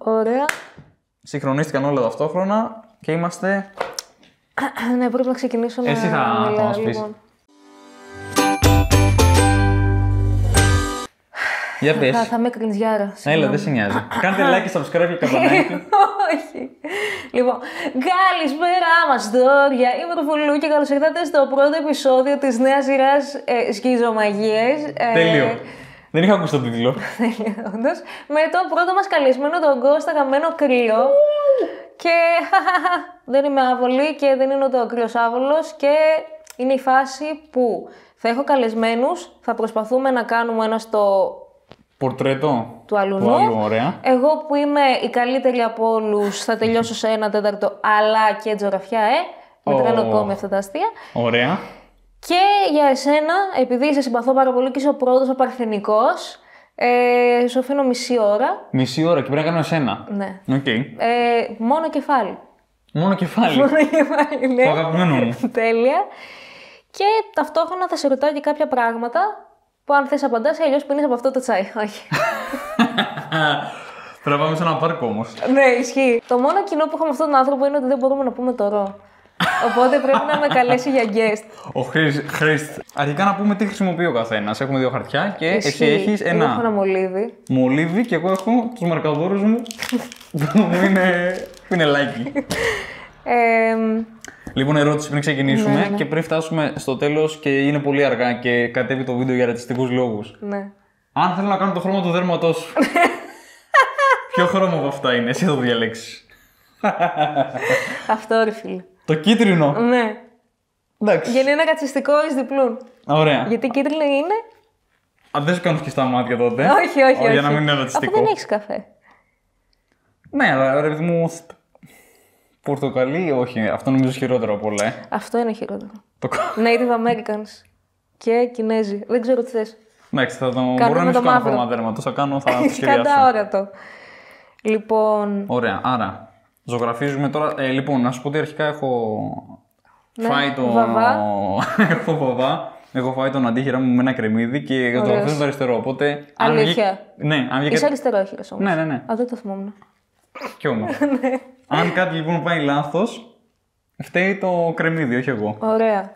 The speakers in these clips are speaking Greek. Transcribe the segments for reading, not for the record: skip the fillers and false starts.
Ωραία. Συγχρονίστηκαν όλα ταυτόχρονα και είμαστε. Ναι, πρέπει να ξεκινήσω Εσύ θα μας πεις. Λοιπόν. Για πες. Θα είμαι κριντζιάρα. Έλα, δεν σε νοιάζει. Κάντε like και subscribe και καμπανάκι. Όχι. Λοιπόν, καλησπέρα μας δόρια. Είμαι το Φουλού και καλώς ήρθατε στο πρώτο επεισόδιο της νέας σειράς Σκιζομαγίες. Τέλειο. Δεν είχα ακούσει τον τίτλο. Όντως. Με το πρώτο μας καλεσμένο, τον Κώστα Καμένο Κρύο. Και δεν είμαι άβολη και δεν είναι ο κρύος άβολος. Και είναι η φάση που θα έχω καλεσμένους, θα προσπαθούμε να κάνουμε ένα στο Πορτρέτο του αλουνού. Ωραία. Εγώ που είμαι η καλύτερη από όλους θα τελειώσω σε 1/4 αλλά και τζοραφιά, με τρένο ακόμη αυτά τα αστεία. Ωραία. Και για εσένα, επειδή σε συμπαθώ πάρα πολύ και είσαι ο πρώτος ο παρθενικός, σου αφήνω μισή ώρα. Μισή ώρα και πρέπει να κάνω εσένα. Ναι. Okay. Μόνο κεφάλι. Μόνο κεφάλι. Μόνο κεφάλι, ναι. Το αγαπημένο μου. Τέλεια. Και ταυτόχρονα θα σε ρωτάω και κάποια πράγματα που αν θες απαντάς, αλλιώς πίνεις από αυτό το τσάι. Όχι. Πρέπει να πάμε σε ένα πάρκο όμως. Ναι, ισχύει. Το μόνο κοινό που έχω με αυτόν τον άνθρωπο είναι ότι δεν μπορούμε να πούμε το ρο. Οπότε πρέπει να με καλέσει για guest. Ο Χρήστης. Αρχικά να πούμε τι χρησιμοποιεί ο καθένας. Έχουμε 2 χαρτιά και εσύ έχεις ένα. Εγώ έχω ένα μολύβι. Μολύβι και εγώ έχω τους μαρκαδόρους μου που είναι λάκι. Λοιπόν, ερώτηση πριν ξεκινήσουμε Ναι. και πριν φτάσουμε στο τέλος και είναι πολύ αργά και κατέβει το βίντεο για ρατσιστικούς λόγους. Ναι. Αν θέλω να κάνω το χρώμα του δέρματός σου, ποιο χρώμα από αυτά είναι, εσύ θα το διαλέξεις. Αυτό ρε φίλε. Το κίτρινο. Ναι. Εντάξει. Γιατί είναι ρατσιστικό εις διπλούν. Ωραία. Γιατί κίτρινο είναι. Αν δεν σου κάνω σκιστά μάτια τότε. Όχι. Για να μην είναι ρατσιστικό. Αφού δεν έχεις καφέ. Ναι, αλλά ρε παιδί μου. Πορτοκαλί, όχι. Αυτό νομίζω χειρότερο από όλα, Αυτό είναι χειρότερο. Το... Native Americans και Κινέζοι. Δεν ξέρω τι θες. Εντάξει, μπορώ να μην σου κάνω χρώμα δέρματος. Θα κάνω, θα το σχεδιάσω. Κατά όρατο. Λοιπόν. Ωραία, άρα. Ζωγραφίζουμε τώρα. Λοιπόν, να σου πω ότι αρχικά έχω φάει το. Βαβά. Έχω βαβά. Έχω φάει τον αντίχειρα μου με ένα κρεμμύδι και ζωγραφίζω το αριστερό. Οπότε. Αλήθεια. Ναι, αν βγει. Είσαι αριστερόχειρος όμως. Ναι. Α, δεν το θυμόμουν. Κι όμως. Αν κάτι λοιπόν πάει λάθος, φταίει το κρεμμύδι, όχι εγώ. Ωραία.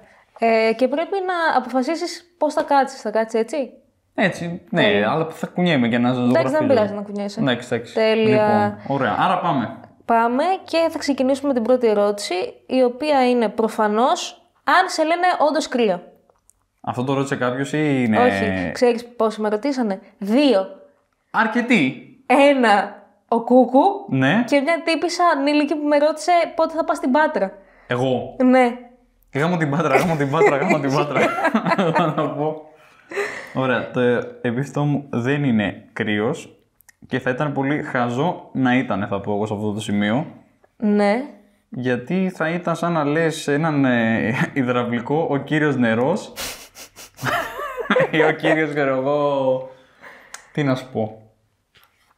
Και πρέπει να αποφασίσεις πώς θα κάτσεις. Θα κάτσεις έτσι. Έτσι, ναι, αλλά θα κουνιέμαι και να ζωγραφίζω. Εντάξει, δεν πειράζει να κουνιέσαι. Εντάξει. Τέλεια. Λοιπόν, ωραία, άρα πάμε. Πάμε και θα ξεκινήσουμε με την πρώτη ερώτηση, η οποία είναι προφανώς αν σε λένε όντως κρύο. Αυτό το ρώτησε κάποιος ή είναι. Όχι. Ξέρεις πόσοι με ρωτήσανε? 2. Αρκετοί. 1. Ο Κούκου. Ναι. Και μια τύπισσα ανήλικη που με ρώτησε πότε θα πας στην Πάτρα. Εγώ. Ναι. Γάμω την Πάτρα. Θα πω. Ωραία, το επίθετό μου δεν είναι κρύος και θα ήταν πολύ χαζό να ήταν, θα πω εγώ σε αυτό το σημείο. Ναι. Γιατί θα ήταν σαν να λες έναν υδραυλικό, ο κύριος νερός ή ο κύριος, ξέρω εγώ, τι να σου πω.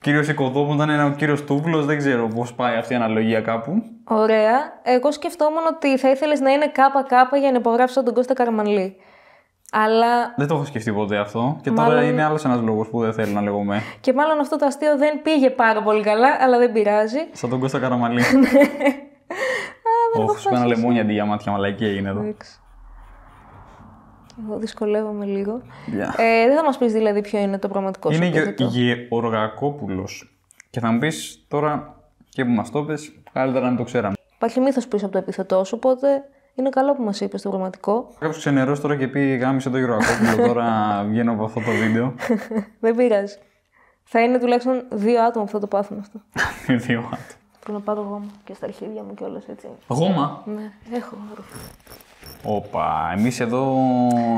Κύριος οικοδόμου ήταν ο κύριος τούβλος, δεν ξέρω πώς πάει αυτή η αναλογία κάπου. Ωραία. Εγώ σκεφτόμουν ότι θα ήθελες να είναι ΚΚ για να υπογράψεις τον Κώστα Καραμανλή. Αλλά. Δεν το έχω σκεφτεί ποτέ αυτό. Και τώρα είναι άλλος ένας λόγος που δεν θέλω να λέγομαι. Και μάλλον αυτό το αστείο δεν πήγε πάρα πολύ καλά, αλλά δεν πειράζει. Σαν τον Κώστα Καραμανλή. Όχι, σου πένα λεμόνια αντί για μάτια, μαλακία είναι εδώ. Εγώ δυσκολεύομαι λίγο. Yeah. Δεν θα μας πεις δηλαδή ποιο είναι το πραγματικό σου επίθετο. Είναι Γεωργακόπουλος. Και θα μου πεις τώρα και που μας το πες, καλύτερα να μην το ξέραμε. Υπάρχει μύθος πίσω από το επίθετό σου, οπότε είναι καλό που μας είπες το πραγματικό. Κάποιος ξενερός τώρα και πει γάμισε το Γεωργακόπουλο, τώρα βγαίνω από αυτό το βίντεο. Δεν πειράζει. Θα είναι τουλάχιστον 2 άτομα που θα το πάθουν αυτό. 2 άτομα. Πρέπει να πάρω γόμα και στα αρχίδια μου κιόλας έτσι. Γόμα. Ναι, έχω. Όπα, εμείς εδώ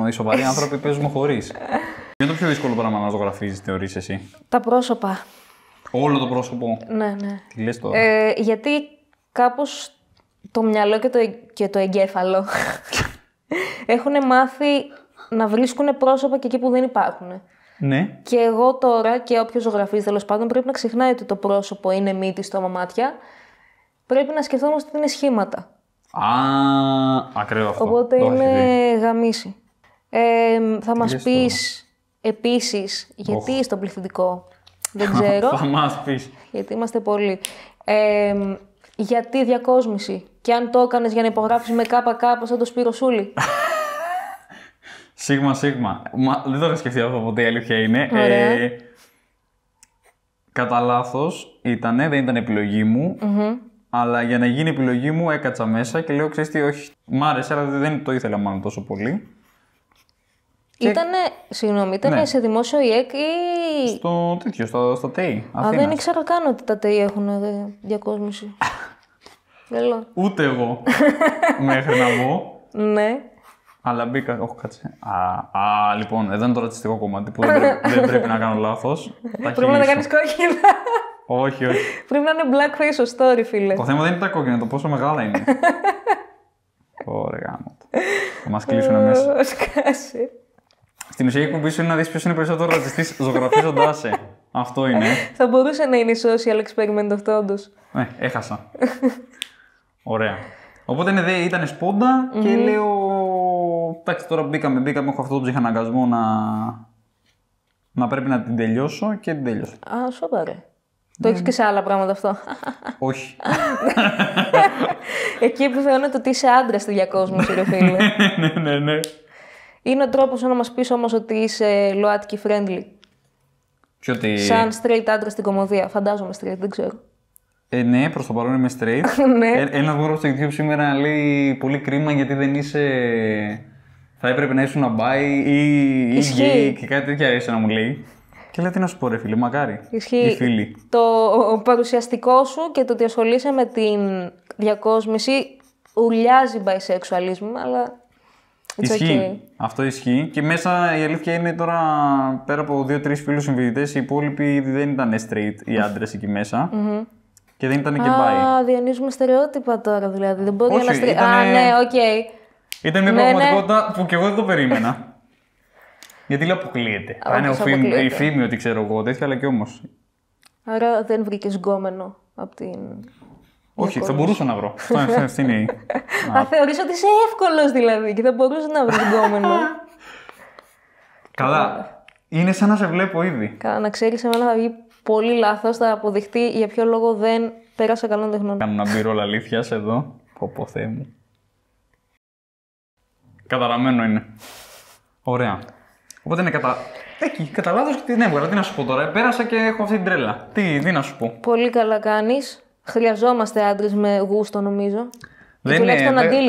οι σοβαροί άνθρωποι παίζουμε χωρίς. Ποιο είναι το πιο δύσκολο πράγμα να ζωγραφίζεις, θεωρείς εσύ? Τα πρόσωπα. Όλο το πρόσωπο. Ναι. Τι λες τώρα? Γιατί κάπως το μυαλό και το εγκέφαλο έχουν μάθει να βρίσκουν πρόσωπα και εκεί που δεν υπάρχουν. Ναι. Και εγώ τώρα και όποιος ζωγραφίζει τέλος πάντων πρέπει να ξεχνάει ότι το πρόσωπο είναι μύτη στο μάτια. Πρέπει να σκεφτόμαστε ότι είναι σχήματα. Ακραίο αυτό. Οπότε είναι γαμίση. Θα μας πεις επίσης γιατί στον πληθυντικό Δεν ξέρω. Θα μας πεις. Γιατί είμαστε πολλοί. Γιατί διακόσμηση. Και αν το έκανες για να υπογράψεις με ΚΚ σαν το Σπύρο Σούλη. Σίγμα. Δεν το είχα σκεφτεί αυτό ποτέ, η αλήθεια είναι. Ωραία. Κατά λάθος ήτανε, δεν ήταν επιλογή μου. Αλλά για να γίνει επιλογή μου έκατσα μέσα και λέω: ξέρεις τι, όχι. Μ' άρεσε, αλλά δεν το ήθελα μάλλον τόσο πολύ. Ήτανε Ναι. σε δημόσιο ΙΕΚ ή. Στο ΤΕΙ. Δεν ήξερα καν ότι τα ΤΕΙ έχουν διακόσμηση. Τρελό. Ούτε εγώ μέχρι να βγω. Ναι. Αλλά μπήκα. Όχι, κάτσε. Λοιπόν, εδώ είναι το ρατσιστικό κομμάτι που δεν πρέπει να κάνω λάθος. Πρέπει να τα κάνεις κόκκινα. Όχι. Πρέπει να είναι blackface ο story, φίλε. Το θέμα δεν είναι τα κόκκινα, το πόσο μεγάλα είναι. Ωραία, γάμο. Θα μας κλείσουν μέσα. Σκάσε. Στην ουσία η εκπομπή σου είναι να δεις ποιος είναι περισσότερο ρατσιστής ζωγραφίζοντάς σε. Αυτό είναι. Θα μπορούσε να είναι social experiment αυτό, όντως. Ναι, έχασα. Ωραία. Οπότε ήταν σπόντα και λέω. Εντάξει, τώρα μπήκαμε. Έχω αυτό το ψυχαναγκασμό να πρέπει να την τελειώσω και την τέλειωσα. Α, σοβαρά. Το έχεις και σε άλλα πράγματα αυτό. Όχι. Εκεί επιβεβαιώνεται ότι είσαι άντρας στη διακόσμηση, ρε φίλε. Ναι. Είναι ο τρόπος να μας πεις όμως ότι είσαι ΛΟΑΤΚΙ friendly. Ποιο ότι. Σαν straight άντρα στην κομμωδία. Φαντάζομαι straight, δεν ξέρω. Ναι, προς το παρόν είμαι straight. Ναι. Ένας γόρος στο YouTube σήμερα λέει πολύ κρίμα γιατί δεν είσαι. Θα έπρεπε να ήσουν αμπάι ή γκέι και κάτι τέτοια αρέσει να μου λέει. Και λέω τι να σου πω, ρε φίλε, μακάρι. Ισχύει. Οι φίλοι. Το παρουσιαστικό σου και το ότι ασχολείσαι με την διακόσμηση ουλιάζει bisexualism, αλλά. Ισχύει. Αυτό ισχύει. Και μέσα η αλήθεια είναι τώρα πέρα από 2-3 φίλους συμβιωτές, οι υπόλοιποι δεν ήταν straight οι άντρες εκεί μέσα. Και δεν ήταν και bi. Α, διανύζουμε στερεότυπα τώρα δηλαδή. Δεν μπορεί Όχι, να Α, ναι, οκ. Ήταν μια πραγματικότητα που και εγώ δεν το περίμενα. Γιατί λέω αποκλείεται. Είναι η φήμη ότι ξέρω εγώ τέτοια, αλλά και όμως. Άρα δεν βρήκες γκόμενο από την. Όχι, θα μπορούσα να βρω. Αυτή είναι η. Α, θεωρείς ότι είσαι εύκολος δηλαδή και θα μπορούσε να βρεις γκόμενο. Καλά. Είναι σαν να σε βλέπω ήδη. Καλά, να ξέρεις, εμένα θα βγει πολύ λάθος, θα αποδειχτεί για ποιο λόγο δεν πέρασα καλών τεχνών. Κάνω να μπει ρόλο αλήθειας εδώ. Πω Θεέ μου. Καταραμένο είναι. Ωραία. Οπότε είναι κατά λάθος και την έβγαλα. Τι να σου πω τώρα. Πέρασα και έχω αυτή την τρέλα. Τι να σου πω. Πολύ καλά κάνεις. Χρειαζόμαστε άντρες με γούστο, νομίζω. Δεν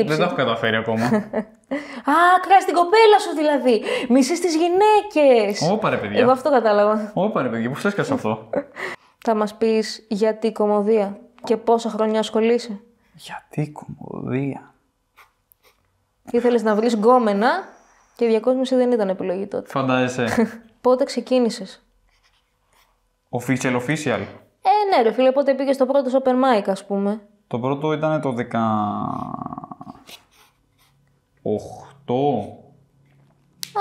το έχω καταφέρει ακόμα. Α, κράζει την κοπέλα σου δηλαδή. Μισείς τις γυναίκες. Όπα ρε παιδιά. Εγώ αυτό κατάλαβα. Όπα ρε παιδιά, πώς έσκασε αυτό. Θα μας πεις γιατί κομμωδία και πόσα χρόνια ασχολείσαι. Γιατί κομμωδία. Ήθελες να βρεις γκόμενα και η διακόσμηση δεν ήταν επιλογή τότε. Φαντάζεσαι. Πότε ξεκίνησες. Official. Ναι ρε φίλε, πότε πήγες στο πρώτο open mic, ας πούμε. Το πρώτο ήταν το 18.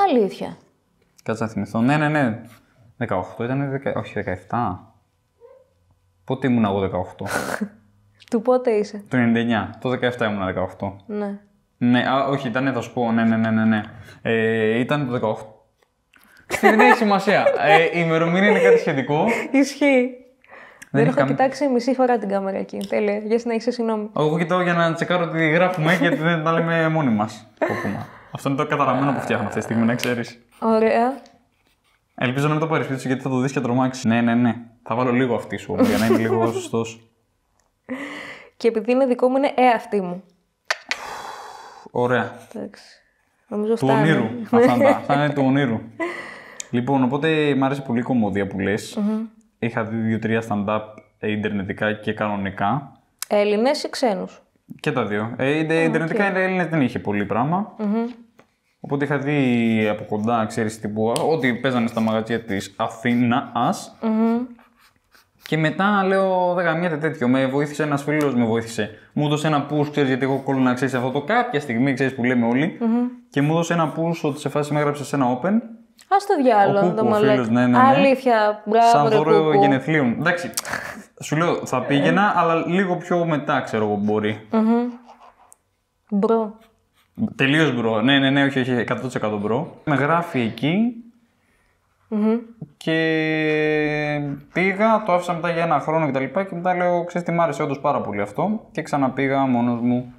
Αλήθεια. Κάτσε να θυμηθώ. Ναι. 18 ήταν, όχι 17. Πότε ήμουν εγώ 18. Του πότε είσαι. Το 99. Το 17 ήμουν 18. Ναι. Ναι, όχι, ήταν, θα σου πω, ναι. Ήταν το 18. Δεν έχει σημασία. Η ημερομηνία είναι κάτι σχετικό. Ισχύει. Δεν έχω κοιτάξει μισή φορά την κάμερα εκεί. Τέλεια. Για συνέχισε, συγγνώμη. Εγώ κοιτάω για να τσεκάρω τι γράφουμε γιατί δεν τα λέμε μόνοι μας. Αυτό είναι το καταραμένο που φτιάχνω αυτή τη στιγμή, να ξέρεις. Ωραία. Ελπίζω να μην το παρεσπίτσω γιατί θα το δεις και τρομάξει. Ναι. Θα βάλω λίγο αυτή σου για να είναι λίγο σωστός. Και επειδή είναι δικό μου, είναι αυτή μου. Ωραία. Εντάξει. Νομίζω του ονείρου. Αυτά είναι του ονείρου. Λοιπόν, οπότε μου άρεσε πολύ η κομμωδία που λες. Είχα δει 2-3 stand-up ιντερνετικά και κανονικά. Έλληνες ή ξένους. Και τα δύο. Ιντερνετικά Έλληνες δεν είχε πολύ πράγμα. Οπότε είχα δει από κοντά, ξέρεις, τύπου, ότι παίζανε στα μαγαζιά της Αθήνας. Και μετά λέω, δεν γαμιέται τέτοιο. Με βοήθησε ένας φίλος, μου έδωσε ένα push, ξέρεις, γιατί εγώ κόλλω να ξέρεις αυτό το κάποια στιγμή, ξέρεις που λέμε όλοι. Και μου έδωσε ένα push ότι σε φάση με έγραψε σε ένα open. Ας το διάλογο, το μαλάκι. Ναι. Αλήθεια, μπράβο. Σαν δώρο γενεθλίων. Εντάξει, σου λέω, θα πήγαινα, αλλά λίγο πιο μετά, ξέρω εγώ, μπορεί. Μπρο. Τελείως μπρο. Ναι, όχι, 100% μπρο. Με γράφει εκεί Και πήγα, το άφησα μετά για ένα χρόνο και μετά λέω, ξέρεις τι, μ' άρεσε όντως πάρα πολύ αυτό και ξαναπήγα μόνος μου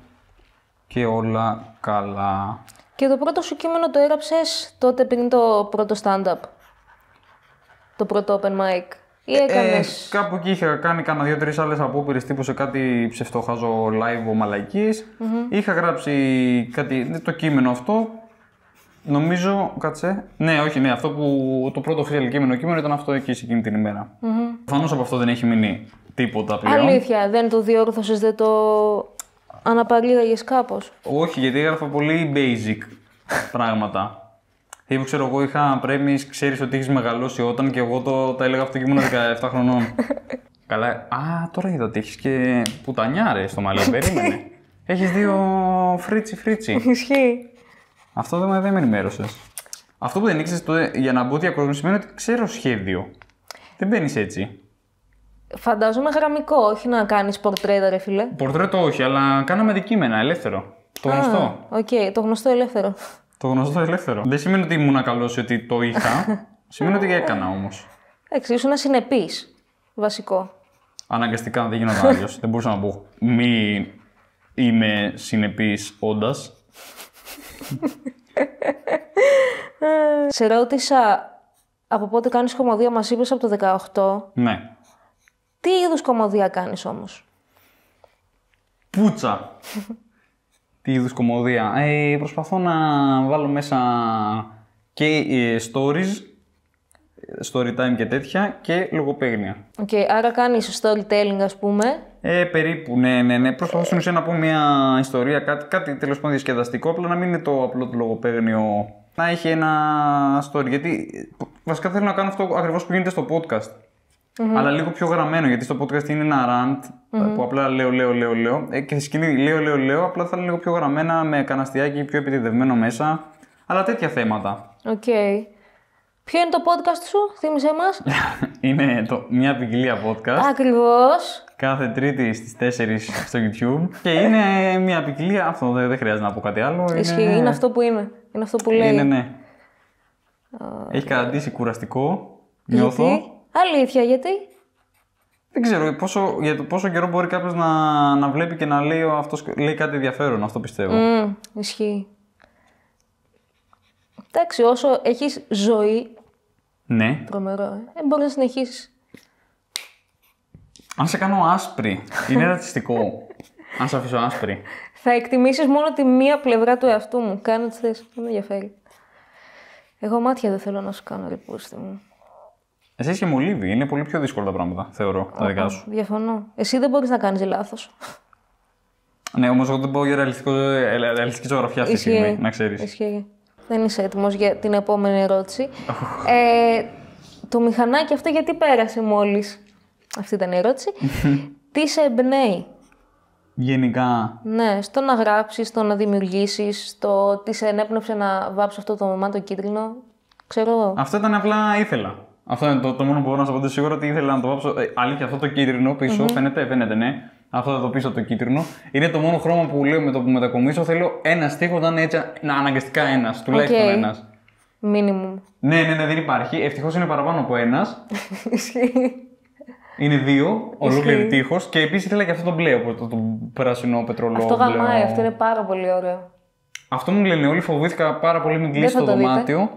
και όλα καλά. Και το πρώτο σου κείμενο το έγραψες τότε πριν το πρώτο stand-up, το πρώτο open mic, ή έκανες... Κάπου εκεί είχα κάνει κάνα 2-3 άλλες απόπειρες τύπου σε κάτι ψευτοχάζο live μαλαϊκίες. Είχα γράψει κάτι, το κείμενο αυτό. Νομίζω, κάτσε. Ναι, όχι, ναι, αυτό που το πρώτο official κείμενο ήταν αυτό εκεί σε εκείνη την ημέρα. Προφανώς από αυτό δεν έχει μείνει τίποτα πλέον. Αλήθεια, δεν το διόρθωσες, δεν το αναπαρήγαγες κάπως? Όχι, γιατί έγραφα πολύ basic πράγματα. Τύπου ξέρω εγώ είχα πρέμεις, ξέρεις ότι έχεις μεγαλώσει όταν, και εγώ τα έλεγα αυτό και ήμουν 17 χρονών. Καλά, τώρα είδα ότι έχεις και πουτανιά στο μαλλί, περίμενε. Έχεις 2 φρίτσι. Ισχύει. Αυτό δεν με ενημέρωσες. Αυτό που δεν ήξερες τότε για να μπω διακόσμηση σημαίνει ότι ξέρω σχέδιο. Δεν μπαίνεις έτσι. Φαντάζομαι γραμμικό, όχι να κάνεις πορτρέτα, ρε φίλε. Πορτρέτο όχι, αλλά κάναμε αντικείμενα, ελεύθερο. Το γνωστό. Οκ, το γνωστό ελεύθερο. Το γνωστό ελεύθερο. Δεν σημαίνει ότι ήμουν καλός ότι το είχα. Σημαίνει ότι έκανα όμως. Εντάξει, ήσουν συνεπής. Βασικό. Αναγκαστικά δεν γίνονταν άλλος. Δεν μπορούσα να πω μη είμαι συνεπής όντας. Σε ρώτησα από πότε κάνεις κομμωδία, μας είπες από το 18. Ναι. Τι είδους κομμωδία κάνεις όμως? Πουτσα. Τι είδους κομμωδία? Προσπαθώ να βάλω μέσα και stories, story time και τέτοια, και λογοπαίγνια. Οκ, άρα κάνεις storytelling, ας πούμε. Περίπου, ναι. Προσπαθώ στην ουσία να πω μια ιστορία, κάτι τέλος πάντων διασκεδαστικό, απλά να μην είναι το απλό το λογοπαίγνιο. Να έχει ένα story, γιατί βασικά θέλω να κάνω αυτό ακριβώς που γίνεται στο podcast. Αλλά λίγο πιο γραμμένο, γιατί στο podcast είναι ένα rant που απλά λέω. Και στη σκηνή λέω, απλά θα είναι λίγο πιο γραμμένα, με καναστιάκι πιο επιτεδευμένο μέσα. Αλλά τέτοια θέματα. Οκ. Ποιο είναι το podcast σου, θύμισέ μας? Είναι μια ποικιλία podcast. Ακριβώς. Κάθε Τρίτη στις 4 στο YouTube. Και είναι μια ποικιλία. Αυτό δεν χρειάζεται να πω κάτι άλλο. Ισχύει, είναι αυτό που είναι. Είναι αυτό που λέει. Ναι. Έχει καταντήσει κουραστικό. Νιώθω. Γιατί? Αλήθεια, γιατί? Δεν ξέρω για το πόσο καιρό μπορεί κάποιος να βλέπει και να λέει αυτός λέει κάτι ενδιαφέρον. Αυτό πιστεύω. Ισχύει. Εντάξει, όσο έχεις ζωή. Ναι. Τρομερό, μπορείς να συνεχίσεις. Αν σε κάνω άσπρη, είναι ρατσιστικό. Αν σε αφήσω άσπρη. Θα εκτιμήσεις μόνο τη μία πλευρά του εαυτού μου. Κάνε ό,τι θες. Δεν με ενδιαφέρει. Εγώ μάτια δεν θέλω να σου κάνω, ρε πούστη μου. Εσύ είσαι μολύβι. Είναι πολύ πιο δύσκολα τα πράγματα, θεωρώ, τα δικά σου. Διαφωνώ. Εσύ δεν μπορείς να κάνεις λάθος. Ναι, όμως εγώ δεν πω για ρεαλιστική ζωγραφιά αυτή τη στιγμή, να ξέρεις. Ισχύει. Δεν είσαι έτοιμος για την επόμενη ερώτηση. Το μηχανάκι αυτό γιατί πέρασε μόλις? Αυτή ήταν η ερώτηση. Τι σε εμπνέει? Γενικά. Ναι, στο να γράψεις, στο να δημιουργήσεις, στο τι σε ενέπνευσε να βάψεις αυτό το μάτι κίτρινο. Ξέρω εγώ. Αυτό ήταν απλά ήθελα. Αυτό είναι το μόνο που μπορώ να σας πω σίγουρα, ότι ήθελα να το βάψω. Αλήθεια, αυτό το κίτρινο πίσω, φαίνεται, ναι. Αυτό το πίσω το κίτρινο. Είναι το μόνο χρώμα που λέω με το που μετακομίσω. Θέλω ένα στίχο να είναι έτσι, αναγκαστικά ένας, τουλάχιστον ένας. Minimum. Ναι, δεν υπάρχει. Ευτυχώς είναι παραπάνω από ένας. Είναι 2, ολόκληρη τείχος. Και επίσης ήθελα και αυτό το μπλε, το πράσινο πετρολό. Αυτό γαμάει, αυτό είναι πάρα πολύ ωραίο. Αυτό μου λένε όλοι, φοβήθηκα πάρα πολύ μην κλείσει το δωμάτιο.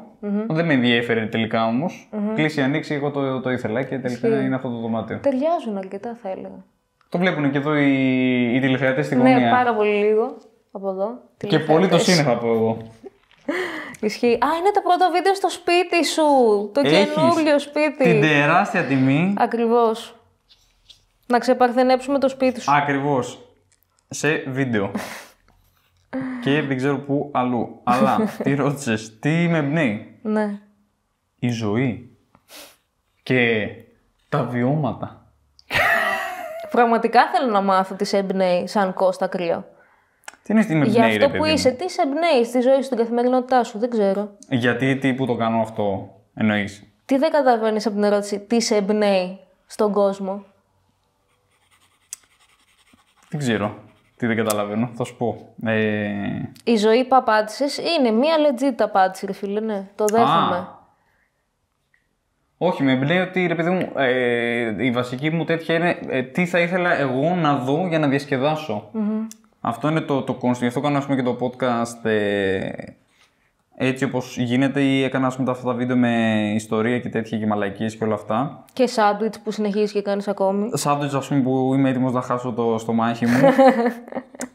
Δεν με ενδιέφερε τελικά όμως. Κλείσει η ανοίξη, εγώ το ήθελα και τελικά είναι αυτό το δωμάτιο. Ταιριάζουν αρκετά, θα έλεγα. Το βλέπουν και εδώ οι τηλεθεατές στη γωνία. Ναι, πάρα πολύ λίγο από εδώ. Και πολύ το είναι, θα πω εγώ. Ισχύει. Είναι το πρώτο βίντεο στο σπίτι σου. Το καινούριο σπίτι. Την τεράστια τιμή. Ακριβώς. Να ξεπαρθενέψουμε το σπίτι σου. Ακριβώς. Σε βίντεο. Και δεν ξέρω πού αλλού. Αλλά τι ρώτησες, τι με εμπνέει? Ναι. Η ζωή. Και τα βιώματα. Πραγματικά θέλω να μάθω τι σε εμπνέει σαν Κώστα Κρύο. Τι είναι στην εμπνέει, για αυτό που είσαι, τι σε εμπνέει στη ζωή σου, στην καθημερινότητά σου, δεν ξέρω. Γιατί, που το κάνω αυτό, εννοείς? Τι δεν καταλαβαίνεις από την ερώτηση, τι σε εμπνέει στον κόσμο? Δεν ξέρω. Τι δεν καταλαβαίνω, θα σου πω. Η ζωή που απάντησες είναι μία legit απάντηση, ρε φίλε, ναι. Το δέχομαι. Όχι, με εμπνέει ότι ρε παιδί μου, η βασική μου τέτοια είναι τι θα ήθελα εγώ να δω για να διασκεδάσω. Αυτό είναι το concept. Γι' αυτό κάνω ας πούμε, και το podcast έτσι όπως γίνεται, ή έκανα ας πούμε, αυτά τα βίντεο με ιστορία και τέτοια και μαλακίες και όλα αυτά. Και σάντουιτς που συνεχίζεις και κάνεις ακόμη. Σάντουιτς ας πούμε που είμαι έτοιμος να χάσω το στομάχι μου.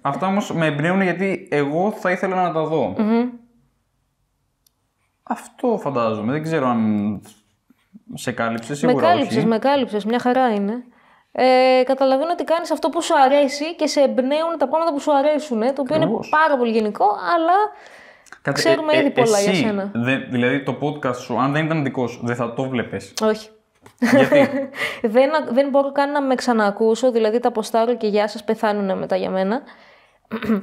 Αυτά όμως με εμπνέουν γιατί εγώ θα ήθελα να τα δω. Αυτό φαντάζομαι. Δεν ξέρω αν σε κάλυψε, σίγουρα όχι. Με κάλυψες, μια χαρά είναι. Καταλαβαίνω ότι κάνεις αυτό που σου αρέσει και σε εμπνέουν τα πράγματα που σου αρέσουν, το οποίο είναι πάρα πολύ γενικό, αλλά ξέρουμε ήδη πολλά για σένα. Δηλαδή το podcast σου, αν δεν ήταν δικό σου, δεν θα το βλέπεις? Όχι. Γιατί? δεν μπορώ καν να με ξαναακούσω, δηλαδή τα ποστάρω και γεια σας, πεθάνουνε μετά για μένα.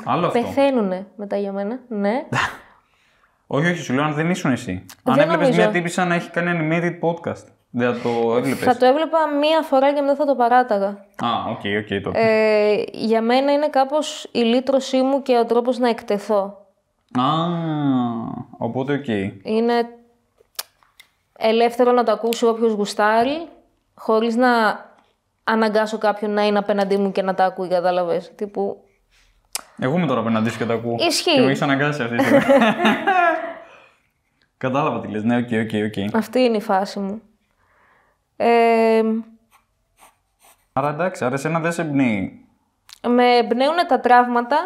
Άλλο αυτό. Πεθαίνουνε μετά για μένα, ναι. Όχι, σου λέω αν δεν ήσουν εσύ. Αν έβλεπες μια τύπισσα να έχει κάνει animated podcast, δεν θα το έβλεπες? Θα το έβλεπα μία φορά και μετά θα το παράταγα. Οκ, τότε. Για μένα είναι κάπως η λύτρωσή μου και ο τρόπος να εκτεθώ. Οπότε οκ. Είναι ελεύθερο να το ακούσει όποιος γουστάρει, χωρίς να αναγκάσω κάποιον να είναι απέναντί μου και να τα ακούει, κατάλαβες. Τύπου... Εγώ είμαι τώρα απέναντί σου και τα ακούω. Ισχύει. Και με έχεις αναγκάσει αυτή τη στιγμή. Κατάλαβα τι λες. Ναι, οκ. Αυτή είναι η φάση μου. Άρα εντάξει, άρα εσένα δεν σε εμπνέει. Με εμπνέουν τα τραύματα,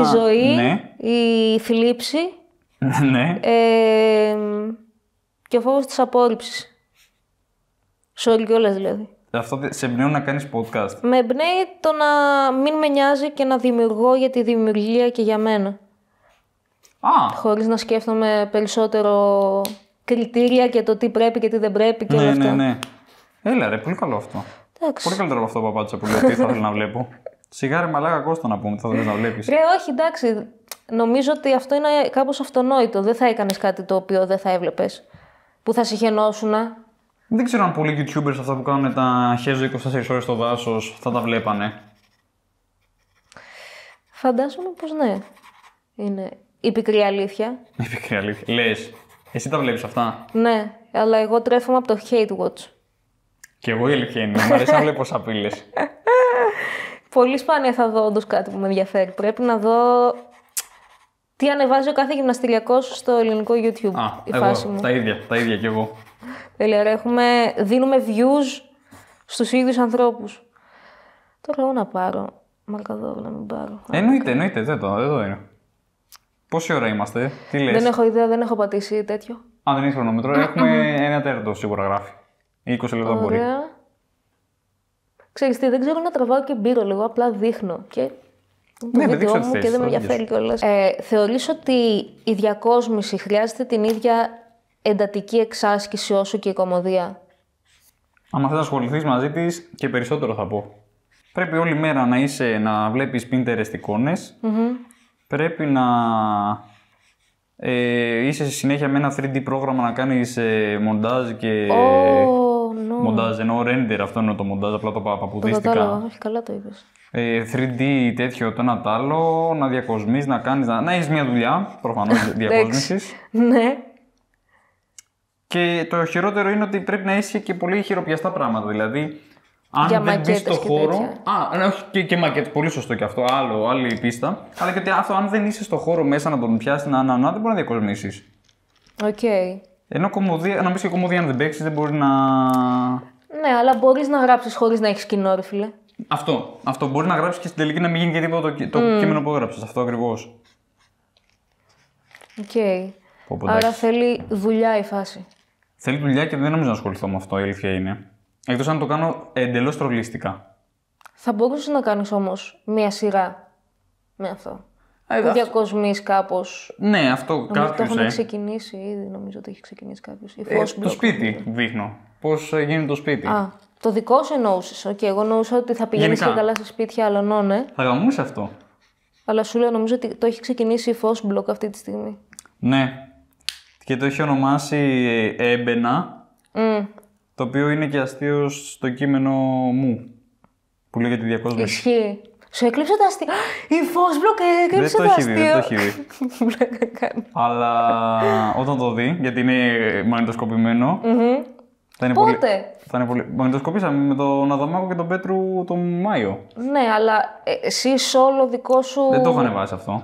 η ζωή, ναι. η θλίψη Ναι. και ο φόβος της απόρριψης. Sorry κιόλας δηλαδή. Αυτό σε εμπνέουν να κάνεις podcast? Με εμπνέει το να μην με νοιάζει και να δημιουργώ για τη δημιουργία και για μένα. Χωρίς να σκέφτομαι περισσότερο κριτήρια και το τι πρέπει και τι δεν πρέπει και όλα αυτά. Ναι. Έλα ρε, πολύ καλό αυτό. Εντάξει. Πολύ καλύτερο από αυτό που απάντησα που λέω τι θα ήθελα να βλέπω. Σιγάρι μαλάκα Κώστα να πούμε, τι θα θέλεις να βλέπεις. Ρε, όχι, εντάξει. Νομίζω ότι αυτό είναι κάπως αυτονόητο. Δεν θα έκανες κάτι το οποίο δεν θα έβλεπες. Που θα συχαινόσουνα. Δεν ξέρω αν πολλοί YouTubers αυτά που κάνουν τα χέζο 24 ώρες στο δάσος θα τα βλέπανε. Φαντάζομαι πως ναι. Είναι η πικρή αλήθεια. Η πικρή αλήθεια. Λες, εσύ τα βλέπεις αυτά? Ναι, αλλά εγώ τρέφομαι από το hate watch. Κι εγώ η αλήθεια είναι. Μου αρέσει να βλέπω σαπίλες. Πολύ σπάνια θα δω όντως κάτι που με ενδιαφέρει. Πρέπει να δω τι ανεβάζει ο κάθε γυμναστηριακός στο ελληνικό YouTube. Η φάση μου. Τα ίδια κι εγώ. Τέλεια, δίνουμε views στους ίδιους ανθρώπους. Τώρα εγώ να πάρω. Μαρκαδόρο να μην πάρω. Εννοείται, εδώ είναι. Πόση ώρα είμαστε, τι λες? Δεν έχω ιδέα, δεν έχω πατήσει τέτοιο. Δεν έχει χρονόμετρο, έχουμε 1 τέταρτο σίγουρα γράφει. 20 λεπτά μπορεί. Ξέρεις τι, δεν ξέρω να τραβάω και μπύρω λίγο, απλά δείχνω. Και ναι, δεν δείξω μου και δεν με ενδιαφέρει κιόλας. Θεωρείς ότι η διακόσμηση χρειάζεται την ίδια εντατική εξάσκηση όσο και η κωμωδία? Αν θες να ασχοληθείς μαζί της και περισσότερο θα πω. Πρέπει όλη μέρα να βλέπεις Pinterest εικόνες. Πρέπει να είσαι στη συνέχεια με ένα 3D πρόγραμμα να κάνεις μοντάζ και... Μοντάζ, εννοώ render, αυτό είναι το μοντάζ, απλά το παπουδίστηκα. Το κατάλαβα, όχι καλά το είπες. 3D τέτοιο το ένα τ' άλλο, να διακοσμείς, να έχεις μια δουλειά, προφανώς διακόσμησης. Ναι. Και το χειρότερο είναι ότι πρέπει να είσαι και πολύ χειροπιαστά πράγματα, δηλαδή αν δεν μπεις στο χώρο. Όχι και μακέτες, πολύ σωστό και αυτό, άλλη πίστα. Αλλά και αυτό, αν δεν είσαι στο χώρο μέσα να τον πιάσεις, δεν μπορεί να διακοσμήσεις. Οκ. Ενώ κωμωδία, να μπεις και κωμωδία αν δεν παίξεις, δεν μπορεί να. Ναι, αλλά μπορείς να γράψεις χωρίς να έχεις κοινό, ρε φίλε. Αυτό μπορεί να γράψεις και στην τελική να μην γίνει και τίποτα το κείμενο που έγραψες. Αυτό ακριβώς. Οκ. Άρα θέλει δουλειά η φάση. Θέλει δουλειά και δεν νομίζω να ασχοληθώ με αυτό, η αλήθεια είναι. Εκτός αν το κάνω εντελώς τρολίστικα. Θα μπορούσες να κάνεις όμως μία σειρά με αυτό. Που διακοσμείς κάπως. Ναι, αυτό κάποιος. Το έχουν ξεκινήσει ήδη, νομίζω ότι έχει ξεκινήσει κάποιος. Το σπίτι δείχνω. Πώς γίνεται το σπίτι. Το δικό σου εννοούσες. Εγώ εννοούσα ότι θα πηγαίνεις και καλά σε σπίτια άλλων, ναι. Θα γαμούσε αυτό. Αλλά σου λέω, νομίζω ότι το έχει ξεκινήσει η Fosblock αυτή τη στιγμή. Ναι. Και το έχει ονομάσει Έμπαινα. Το οποίο είναι και αστείο στο κείμενο μου. Που λέγεται διακόσμηση. Ισχύει. Σου έκλειψε το αστείο. Η Φόσμπλοκ έκλειψε το αστείο. Δεν το έχει δει. Αλλά όταν το δει, γιατί είναι μαγνητοσκοπημένο. Θα είναι Πότε? Θα είναι πολύ... Μαγνητοσκοπήσαμε με τον Αδαμάκο και τον Πέτρου τον Μάιο. Ναι, αλλά εσύ σόλο δικό σου. Δεν το έχω ανεβάσει αυτό.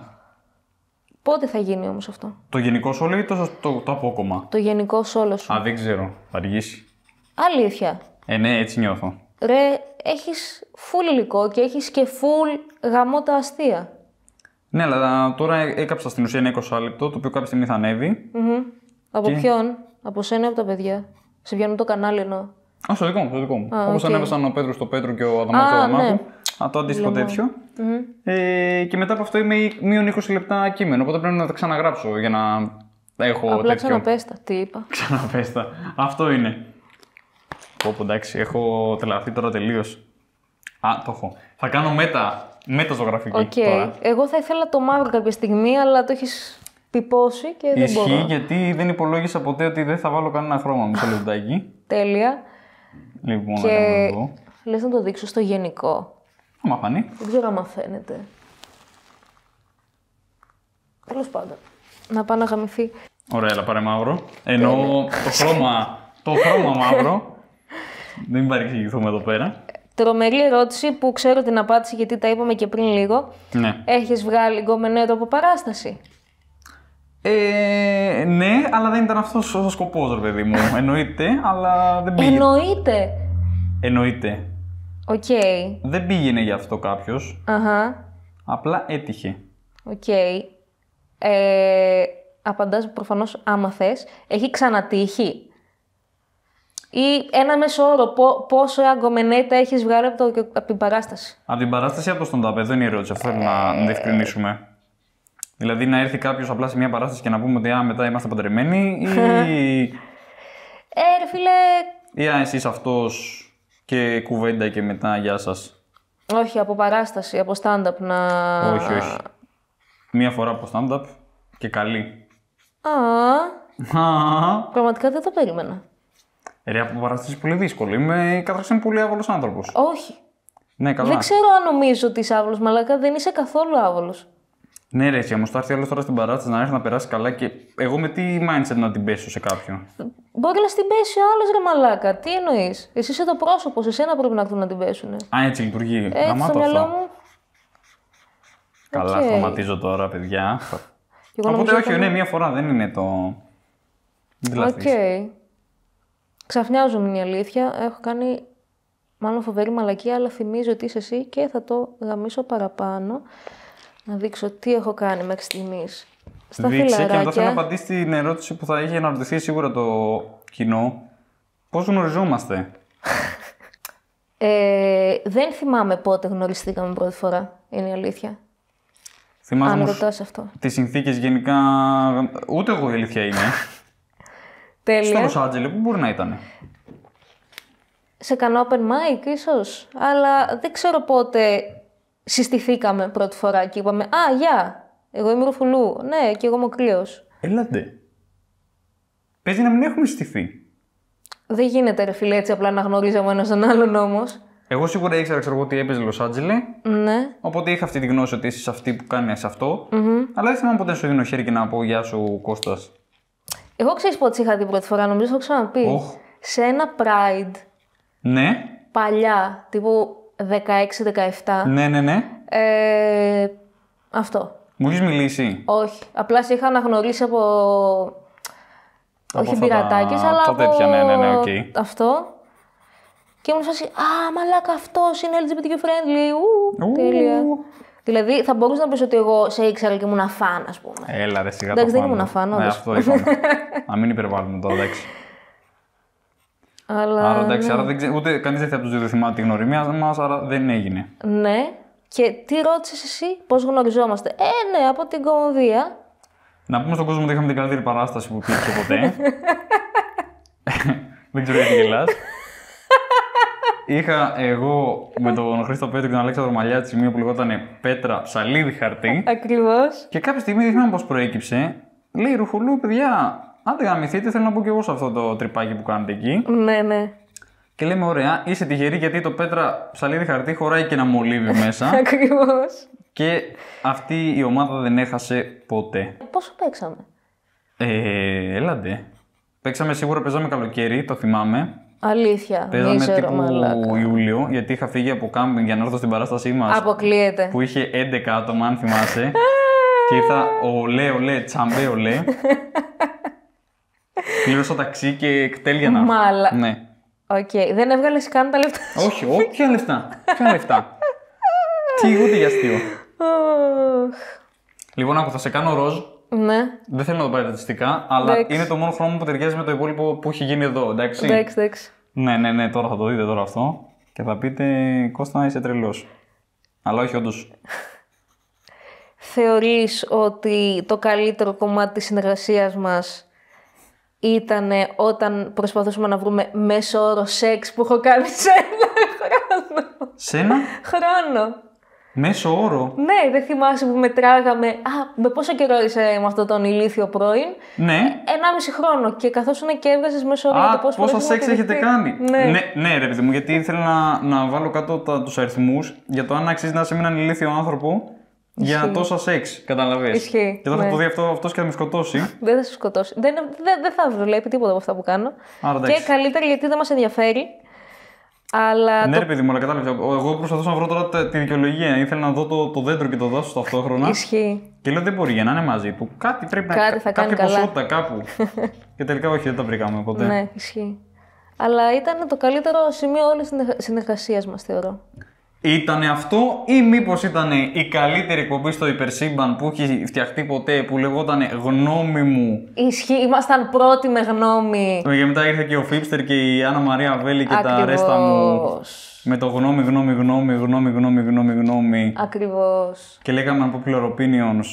Πότε θα γίνει όμως αυτό? Το γενικό σόλο ή το απόκομμα? Το γενικό σόλο σου. Α, δεν ξέρω. Θα αργήσει. Αλήθεια. Ναι, έτσι νιώθω. Ρε, έχεις full υλικό και έχεις και full γαμώτα αστεία. Ναι, αλλά τώρα έκαψα στην ουσία ένα 20 λεπτό, το οποίο κάποια στιγμή θα ανέβει. Από ποιον? Από σένα ή από τα παιδιά? Σε πιάνουν το κανάλι εννοώ. Α, στο δικό μου, στο δικό μου. Α, Όπως οκ. ανέβασαν ο Πέτρος στο Πέτρο και ο Αδαμάκος στο Αδαμάκο. Ναι. Το αντίστοιχο τέτοιο. Και μετά από αυτό είμαι μείον 20 λεπτά κείμενο. Οπότε πρέπει να τα ξαναγράψω για να έχω Απλά τέτοιο. ξαναπέστα. Τι είπα? Ξαναπέστα. Αυτό είναι. Πω, εντάξει, έχω τρελαθεί τώρα τελείως. Α, το έχω. Θα κάνω μεταζωγραφική Οκ. τώρα. Εγώ θα ήθελα το μαύρο κάποια στιγμή, αλλά το έχεις πιπώσει και δεν Ισχύει, μπορώ. γιατί δεν υπολόγισα ποτέ ότι δεν θα βάλω κανένα χρώμα. Μισό λεπτάκι. Τέλεια. Λοιπόν, να Και κάνουμε εδώ. λες να το δείξω στο γενικό. Άμα φανεί. Δεν ξέρω άμα φαίνεται. Τέλος πάντων. Να πάει να γαμηθεί. Ωραία, αλλά πάρε μαύρο. Ενώ το χρώμα μαύρο. Δεν παρεξηγηθούμε εδώ πέρα. Τρομερή ερώτηση που ξέρω την απάντηση γιατί τα είπαμε και πριν λίγο. Ναι. Έχεις βγάλει γκομενέτο από παράσταση? Ναι, αλλά δεν ήταν αυτός ο σκοπός, ρε παιδί μου. Εννοείται, αλλά δεν πήγε. Εννοείται. Οκ. Δεν πήγαινε γι' αυτό κάποιος. Αχα. Απλά έτυχε. Οκ. Απαντάς προφανώς άμα θες. Έχει ξανατύχει? Ή ένα μέσο όρο, πόσο αγκομενέτα έχεις βγάλει από την παράσταση? Από την παράσταση από το stand-up, εδώ είναι η ερώτηση. Αυτό θέλω να διευκρινίσουμε. Δηλαδή να έρθει κάποιος απλά σε μια παράσταση και να πούμε ότι μετά είμαστε παντρεμένοι, ή. Ρε φίλε. Ή εσείς αυτός και κουβέντα και μετά γεια σας. Όχι, από παράσταση, από stand-up να. Όχι, όχι. Μία φορά από stand-up και καλή. Πραγματικά δεν το περίμενα. Ρε, από παράσταση είναι πολύ δύσκολο. Είμαι καταρχήν πολύ άβολος άνθρωπος. Όχι. Ναι, καλά. Δεν ξέρω αν νομίζω ότι είσαι άβολος, μαλάκα, δεν είσαι καθόλου άβολος. Ναι, ρε, εσύ όμως θα έρθει όλος τώρα στην παράσταση να έρθει να περάσει καλά και εγώ με τι mindset να την πέσω σε κάποιον. Μπορεί να στην πέσει ο άλλος, ρε μαλάκα. Τι εννοείς? Εσύ είσαι το πρόσωπο, σε σένα πρέπει να έρθουν να την πέσουν. Α, έτσι λειτουργεί. Έτσι Γαμάτο στο μυαλό αυτό. μου. Καλά, Οκ. χρωματίζω τώρα, παιδιά. Και εγώ Οπότε νομίζω όχι, ότι- ναι, μία φορά δεν είναι το. Δεν Οκ. λαθείς. Ξαφνιάζομαι, είναι η αλήθεια. Έχω κάνει μάλλον φοβερή μαλακία, αλλά θυμίζω ότι είσαι εσύ και θα το γαμίσω παραπάνω. Να δείξω τι έχω κάνει μέχρι στιγμής. Στα Δείξε και μετά θέλω να φιλαράκια. απαντήσει την ερώτηση που θα είχε αναρωτηθεί σίγουρα το κοινό. Πώς γνωριζόμαστε? Δεν θυμάμαι πότε γνωριστήκαμε πρώτη φορά. Είναι η αλήθεια. Θυμάσαι Αν όμως ρωτάς αυτό. τις συνθήκες γενικά. Ούτε εγώ η αλήθεια είναι. Στο Τέλεια. Λος Άντζελε, που μπορεί να ήταν. Σε κανένα open mic ίσως. Αλλά δεν ξέρω πότε συστηθήκαμε πρώτη φορά και είπαμε «Α, γεια, εγώ είμαι Ρουφουλού». Ναι, και εγώ είμαι ο Κρύος. Έλατε. Παίζει να μην έχουμε στηθεί. Δεν γίνεται ρε φίλε έτσι απλά να γνωρίζαμε ένας τον άλλον όμως. Εγώ σίγουρα ήξερα, ξέρω εγώ, ότι έπαιζε Λος Άντζελε. Ναι. Οπότε είχα αυτή τη γνώση ότι είσαι αυτή που κάνει αυτό. Αλλά δεν θυμάμαι ποτέ να σου δίνω χέρι και να πω Γεια σου, Κώστας. Εγώ ξέρεις πότε σε είχα δει πρώτη φορά, νομίζω το έχω ξαναπεί. Οχ. Σε ένα Pride Ναι, παλιά, τύπου 16-17. ναι, ναι, ναι. Αυτό. Μου έχει μιλήσει. Όχι. Απλά σε είχα αναγνωρίσει από. Όχι αυτά πειρατάκες, αλλά τα από. τέτοια, ναι, οκ. Αυτό. Και ήμουν φάση, «Α, μαλάκα, αυτός είναι LGBTQ friendly». Ου. Τέλεια. Δηλαδή, θα μπορούσα να πεις ότι εγώ σε ήξερα και ήμουν φαν, ας πούμε. Έλα, ρε, σιγά. Εντάξει, το δεν φάνω. ήμουν φαν, Ναι, όντως. αυτό είπαμε. Να μην υπερβάλλουμε τώρα, εντάξει. Αλλά. Άρα, εντάξει, άρα δεν ούτε κανείς δεν θα τους δύο θυμάται τη γνωριμία μας, άρα δεν έγινε. Ναι. Και τι ρώτησες εσύ, πώς γνωριζόμαστε? Ναι, από την κομμωδία. Να πούμε στον κόσμο ότι είχαμε την καλύτερη παράσταση που υπήρχε ποτέ. Δεν ξέρω γιατί γελάς. Είχα εγώ με τον Χρήστο Πέτρο και τον Αλέξανδρο Μαλιά τη σημεία που λεγόταν Πέτρα Ψαλίδι Χαρτί. Ακριβώς. Και κάποια στιγμή δεν θυμάμαι πώς προέκυψε. Λέει Ρουφουλού, παιδιά, άντε γαμηθείτε, θέλω να μπω κι εγώ σε αυτό το τρυπάκι που κάνετε εκεί. Ναι, ναι. Και λέμε: ωραία, είσαι τυχερή γιατί το πέτρα ψαλίδι χαρτί χωράει και ένα μολύβι μέσα. Ακριβώς. Και αυτή η ομάδα δεν έχασε ποτέ. Πόσο παίξαμε? Έλαντε. Παίζαμε καλοκαίρι, το θυμάμαι. Αλήθεια. Παίζαμε Μίζερο, τύπου μαλάκα. Ιούλιο, γιατί είχα φύγει από κάμπινγκ για να έρθω στην παράστασή μας. Αποκλείεται. Που είχε 11 άτομα, αν θυμάσαι. Και ήρθα ολέ, τσαμπέ ολέ. Πλήρωσα ταξί και κτέλιανα. Μάλα. Ναι. Οκ. Δεν έβγαλες καν τα λεφτά. Όχι, ποια λεφτά. Ποια λεφτά. Τι, ούτε για αστείο. Λοιπόν, άκου, θα σε κάνω ροζ. Ναι. Δεν θέλω να το πάρει στατιστικά, αλλά Εντάξει. είναι το μόνο χρώμα που ταιριάζει με το υπόλοιπο που έχει γίνει εδώ, εντάξει. Εντάξει. Ναι, τώρα θα το δείτε τώρα αυτό και θα πείτε Κώστα, είσαι τρελός. Αλλά όχι, όντως. Θεωρείς ότι το καλύτερο κομμάτι της συνεργασίας μας ήταν όταν προσπαθούσαμε να βρούμε μέσο όρο σεξ που έχω κάνει σε ένα χρόνο? Σε ένα Χρόνο. μέσο όρο. Ναι, δεν θυμάσαι που μετράγαμε. Με πόσο καιρό είσαι με αυτόν τον ηλίθιο πρώην? Ναι. 1,5 χρόνο. Και καθόσουν και έβγαζες μέσο όρο για το πόσο πόσα σεξ έχετε κάνει. Ναι. Ναι, ρε παιδί μου, γιατί ήθελα να βάλω κάτω τους αριθμούς για το αν αξίζει να είσαι με έναν ηλίθιο άνθρωπο για τόσα σεξ. Καταλαβες. Ισχύει, Και τώρα θα ναι. το δει αυτός και θα με σκοτώσει. Δεν θα σε σκοτώσει. Δεν θα βλέπει τίποτα από αυτά που κάνω. Άρα, εντάξει. Και καλύτερα γιατί δεν μας ενδιαφέρει. Αλλά Ναι, ρε παιδί μου, αλλά κατάλαβα. Εγώ προσπαθούσα να βρω τώρα τη δικαιολογία. Ήθελα να δω το δέντρο και το δάσος ταυτόχρονα. Ισχύει. Και λέω δεν μπορεί για να είναι μαζί του. Κάτι πρέπει Κάτι θα κάνει κάποια καλά. ποσότητα κάπου. Και τελικά όχι, δεν τα βρήκαμε ποτέ. Ναι, ισχύει. Αλλά ήταν το καλύτερο σημείο όλης της συνεργασίας μας, θεωρώ. Ήτανε αυτό ή μήπως ήταν η καλύτερη εκπομπή στο υπερσύμπαν που έχει φτιαχτεί ποτέ που λεγόταν Γνώμη μου. Ισχύει, ήμασταν πρώτοι με γνώμη. Και μετά ήρθε και ο Φίπστερ και η Άννα Μαρία Βέλη και τα ρέστα μου. Με το γνώμη. Ακριβώς. Και λέγαμε unpopular opinions.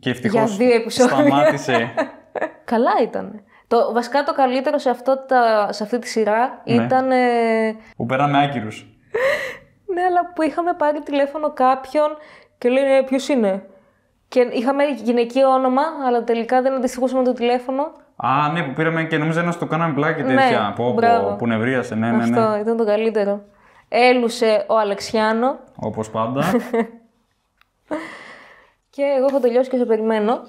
Και ευτυχώς Για 2 επεισόδια. σταμάτησε. Καλά ήταν. Βασικά το καλύτερο σε αυτή τη σειρά ήταν. Που πέραμε άκυρους. Ναι, αλλά που είχαμε πάρει τηλέφωνο κάποιον και λένε ποιος είναι. Και είχαμε γυναικείο όνομα, αλλά τελικά δεν αντιστοιχούσαμε το τηλέφωνο. Α, ναι, που πήραμε και νομίζω ένας το κάναμε πλάκι τέτοια. Ναι, που νευρίασε, ναι. Αυτό ήταν το καλύτερο. Έλουσε ο Αλεξιάνο. Όπως πάντα. Και εγώ έχω τελειώσει και σε περιμένω.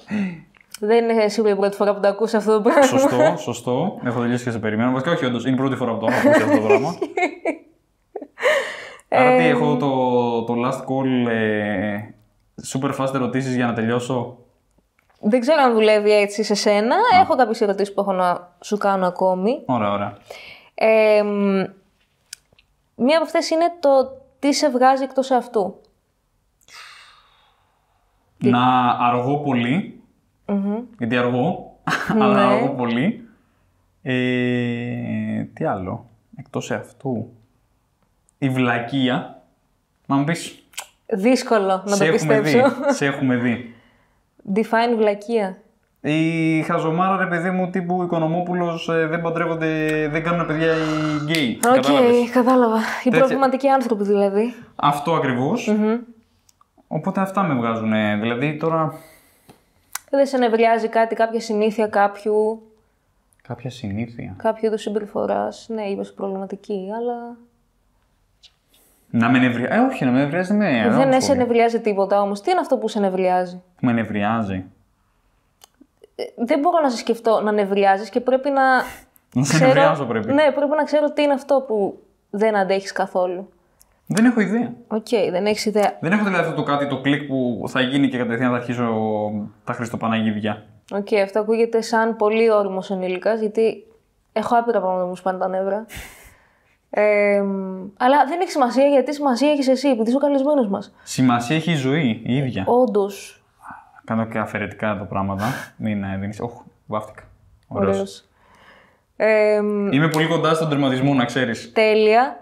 Δεν είναι σίγουρα η πρώτη φορά που το ακούς αυτό το πράγμα. Σωστό. Έχω τελειώσει και σε περιμένω. Βασικά όχι, όντως. Είναι η πρώτη φορά που το έχω ακούσει αυτό το πράγμα. Άρα τι, έχω το last call, super fast ερωτήσεις για να τελειώσω. Δεν ξέρω αν δουλεύει έτσι σε σένα. Έχω κάποιες ερωτήσεις που έχω να σου κάνω ακόμη. Ωραία. Μία από αυτές είναι το τι σε βγάζει εκτός αυτού. Να αργώ πολύ. Γιατί αργώ, αλλά αργώ πολύ. Τι άλλο, εκτός αυτού. Η βλακεία. Να μου πεις. Δύσκολο να το πιστέψω. Σε έχουμε δει. Define βλακεία. Η χαζομάρα, ρε παιδί μου, τύπου Οικονομόπουλος, δεν παντρεύονται, δεν κάνουν παιδιά οι γκέι. Οκ, κατάλαβα. Οι προβληματικοί άνθρωποι δηλαδή. Αυτό ακριβώς. Οπότε αυτά με βγάζουν. Δηλαδή τώρα. Δεν σε νευριάζει κάτι, κάποια συνήθεια κάποιου. Κάποια συνήθεια. Κάποιο είδους συμπεριφοράς. Ναι, είπες προβληματική, αλλά. Να με νευριάζει. Όχι, να με νευριάζει, ναι. Δεν σε νευριάζει τίποτα όμως. Τι είναι αυτό που σε νευριάζει? Που με νευριάζει. Δεν μπορώ να σε σκεφτώ να νευριάζεις και πρέπει να. Να σε νευριάζω πρέπει. Ναι, πρέπει να ξέρω τι είναι αυτό που δεν αντέχεις καθόλου. Δεν έχω ιδέα. Οκ, δεν έχεις ιδέα. Δεν έχω δηλαδή αυτό το κάτι, το κλικ που θα γίνει και κατευθείαν θα αρχίσω τα Χριστοπαναγίδια. Οκ, αυτό ακούγεται σαν πολύ όριμος ενήλικας, γιατί έχω άπειρα πράγματα που μου σπάνε τα νεύρα. Αλλά δεν έχει σημασία, γιατί σημασία έχεις εσύ, επειδή είσαι ο καλεσμένος μας. Σημασία έχει η ζωή, η ίδια. Όντως. Κάνω και αφαιρετικά τα πράγματα. Μην δίνεις. Όχι, βάφτηκα. Ωραίος. Είμαι πολύ κοντά στον τερματισμό, να ξέρεις. Τέλεια.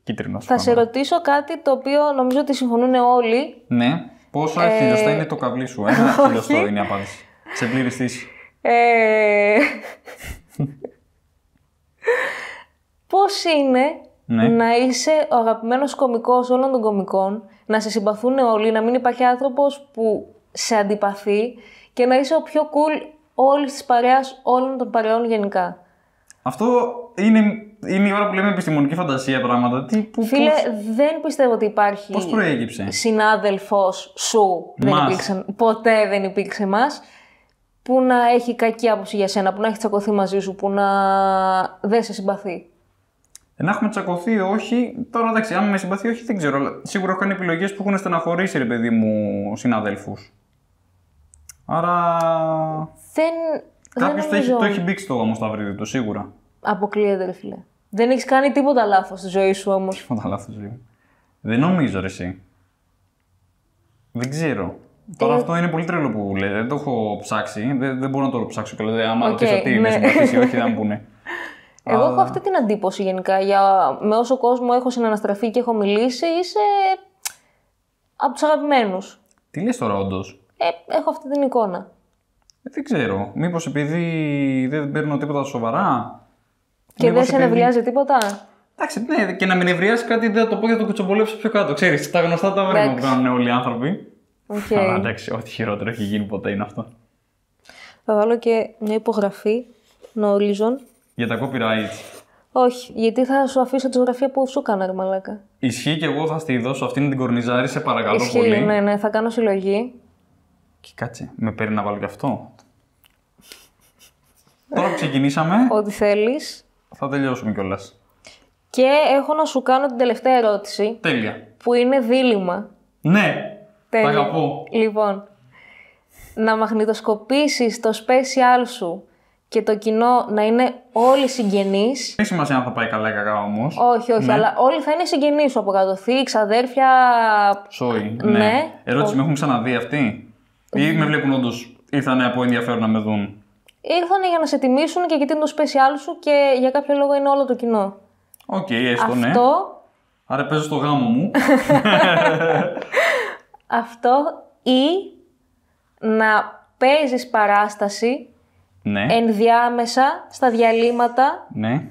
Κίτρινος. Θα σε ρωτήσω κάτι το οποίο νομίζω ότι συμφωνούν όλοι. Ναι. Πόσα χιλιοστά είναι το καβλί σου? Ένα χιλιοστό είναι η απάντηση. Σε πλήρη στήση. Πώς είναι να είσαι ο αγαπημένος κωμικός όλων των κωμικών, να σε συμπαθούν όλοι, να μην υπάρχει άνθρωπος που σε αντιπαθεί και να είσαι ο πιο cool όλης της παρέας, όλων των παρεών γενικά? Αυτό είναι η ώρα που λέμε επιστημονική φαντασία πράγματα. Φίλε, δεν πιστεύω ότι υπάρχει. Πώς προέκυψε? Συνάδελφος σου. Ποτέ δεν υπήρξε μας. Που να έχει κακή άποψη για σένα, που να έχει τσακωθεί μαζί σου, που να δεν σε συμπαθεί. Να έχουμε τσακωθεί, όχι. Τώρα εντάξει, αν με συμπαθεί, όχι, δεν ξέρω. Αλλά σίγουρα έχω κάνει επιλογές που έχουν στεναχωρήσει, ρε παιδί μου, συναδέλφους. Άρα. Κάποιος το έχει μπήξει το γάμο στα βρύδι του, σίγουρα. Αποκλείεται, ρε φίλε. Δεν έχεις κάνει τίποτα λάθος στη ζωή σου όμως. Τίποτα λάθος στη ζωή μου. Δεν νομίζω, ρε εσύ. Δεν ξέρω. Τώρα αυτό είναι πολύ τρελό που λέει. Δεν το έχω ψάξει. Δεν μπορώ να το ψάξω και λέω. Άμα ρωτήσω τι με συμπαθήσει ή όχι, δεν μου πούνε. Εγώ έχω αυτή την εντύπωση γενικά. Με όσο κόσμο έχω συναναστραφεί και έχω μιλήσει, είσαι από τους αγαπημένους. Τι λες τώρα, όντως? Έχω αυτή την εικόνα. Δεν ξέρω. Μήπως επειδή δεν παίρνω τίποτα σοβαρά. Και δεν σε νευριάζει τίποτα. Εντάξει, ναι, και να με νευριάζει κάτι δεν θα το πω για το κουτσομπολέψω πιο κάτω. Ξέρεις, τα γνωστά τα βρήμα που κάνουν όλοι οι άνθρωποι. Αλλά εντάξει, ό,τι χειρότερο έχει γίνει ποτέ είναι αυτό. Θα βάλω και μια υπογραφή, νόριζον. Για τα copyrights. Όχι, γιατί θα σου αφήσω τη ζωγραφία που σου έκανα, ρε μαλάκα. Ισχύει και εγώ θα στη δώσω αυτήν την κορνιζάρη, σε παρακαλώ Ισχύει, πολύ. Ναι, θα κάνω συλλογή. Και κάτσε, με παίρνει να βάλω και αυτό. Τώρα που ξεκινήσαμε. Ό,τι θέλεις. Θα τελειώσουμε κιόλας. Και έχω να σου κάνω την τελευταία ερώτηση. Τέλεια. Που είναι δίλημμα. Ναι, τέλεια. Τα αγαπώ. Λοιπόν, να μαγνητοσκοπήσεις το special σου και το κοινό να είναι όλοι συγγενείς. Δεν σημασία αν θα πάει καλά ή κακά όμως. Όχι, ναι. Αλλά όλοι θα είναι συγγενείς σου από κάτω. Θείοι, ξαδέρφια. Σόι, ναι. Ερώτηση, με έχουν ξαναδεί αυτοί? Ή με βλέπουν όντως, ήρθανε από ενδιαφέρον να με δουν? Ήρθανε για να σε τιμήσουν και γιατί είναι το special σου και για κάποιο λόγο είναι όλο το κοινό. Οκ, έστω, ναι. Άρα παίζω στο γάμο μου. Αυτό ή να παίζεις παράσταση ενδιάμεσα στα διαλύματα. Ναι.